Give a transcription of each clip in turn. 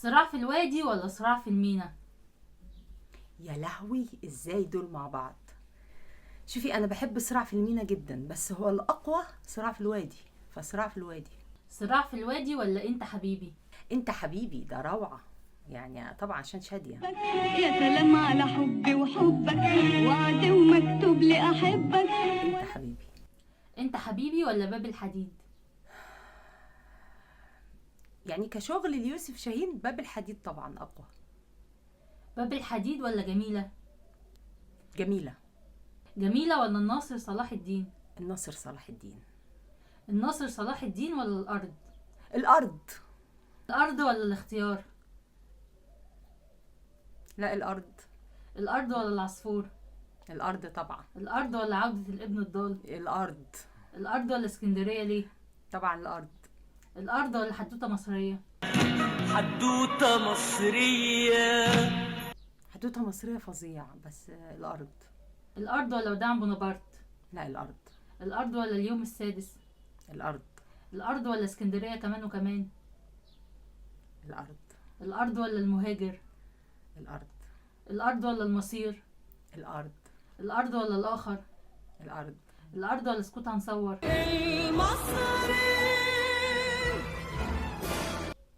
صراع في الوادي ولا صراع في المينا؟ يا لهوي، ازاي دول مع بعض؟ شوفي، انا بحب صراع في المينا جدا، بس هو الاقوى صراع في الوادي، فصراع في الوادي. صراع في الوادي ولا انت حبيبي؟ انت حبيبي ده روعة، يعني طبعا عشان شادية. يا سلام على حبي وحبك، وعد ومكتوب لي احبك. انت حبيبي. انت حبيبي ولا باب الحديد؟ يعني كشغل ليوسف شاهين باب الحديد طبعا اقوى. باب الحديد ولا جميلة؟ جميلة. جميلة ولا الناصر صلاح الدين؟ الناصر صلاح الدين. الناصر صلاح الدين ولا الأرض؟ الارض. الأرض ولا الاختيار؟ لا، الارض. الأرض ولا العصفور؟ الارض طبعا. الأرض ولا عودة الابن الضال؟ الارض. الأرض ولا اسكندرية ليه؟ طبعا الارض. الأرض ولا حدوتة مصرية؟ حدوتة مصرية. حدوتة مصرية فظيع، بس الارض. الأرض ولا وداع بونابرت؟ لا، الارض. الأرض ولا اليوم السادس؟ الارض. الأرض ولا اسكندرية كمان وكمان؟ الارض. الأرض ولا المهاجر؟ الارض. الأرض ولا المصير؟ الارض. الأرض ولا الآخر؟ الارض. الأرض ولا اسكت هنصور؟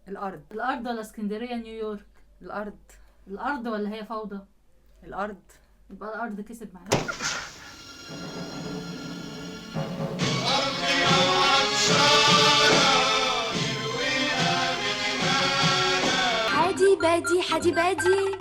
الارض. الأرض ولا اسكندرية نيويورك؟ الارض. الأرض ولا هي فوضى؟ الارض. يبقى الأرض كسب معانا. حادي بادي حادي بادي